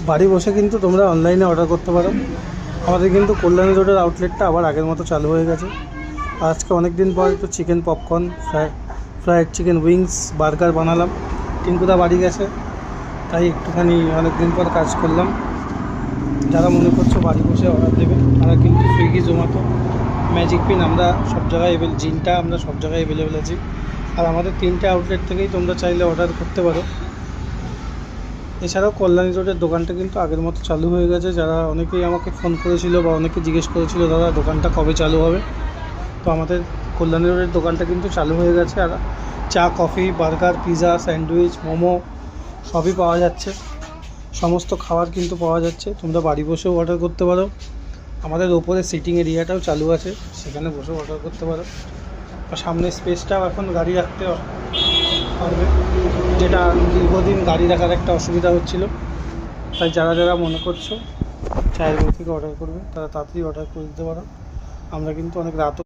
বাড়ি বসে কিন্তু তোমরা অনলাইনে অর্ডার করতে পারো। আমাদের কিন্তু কল্যাণী রোডের আউটলেটটা আবার আগের মতো চালু হয়ে গেছে। আজকে অনেক দিন পর একটু chicken popcorn, fried chicken wings, burger বানালাম। টিঙ্কুদা বাড়ি গেছে, তাই একটুখানি অনেক দিন পর কাজ করলাম। যারা মনে করছো বাড়ি বসে অর্ডার দেবে, তারা কিন্তু সুইগি, জোম্যাটো, ম্যাজিক পিন আমরা সব জায়গায় জিনটা আমরা সব জায়গায় অ্যাভেলেবেল আছি। আর আমাদের 3টে আউটলেট থেকেই তোমরা চাইলে অর্ডার করতে পারো। এছাড়াও কল্যাণী রোডের দোকানটা কিন্তু আগের মতো চালু হয়ে গেছে। যারা অনেকেই আমাকে ফোন করেছিল বা অনেকে জিজ্ঞেস করেছিল দাদা দোকানটা কবে চালু হবে, তো আমাদের কল্যাণী রোডের দোকানটা কিন্তু চালু হয়ে গেছে। আর চা, coffee, burger, pizza, sandwich, momo সবই পাওয়া যাচ্ছে। সমস্ত খাবার কিন্তু পাওয়া যাচ্ছে। তোমরা বাড়ি বসেও অর্ডার করতে পারো। আমাদের ওপরে সিটিং এরিয়াটাও চালু আছে, সেখানে বসেও অর্ডার করতে পারো। আর সামনে স্পেসটাও এখন গাড়ি রাখতে পারবে, যেটা দীর্ঘদিন গাড়ি রাখার একটা অসুবিধা হচ্ছিল। তাই যারা যারা মনে করছো চায়ের বই থেকে অর্ডার করবে, তারা তাড়াতাড়ি অর্ডার করে দিতে পারো। আমরা কিন্তু অনেক রাত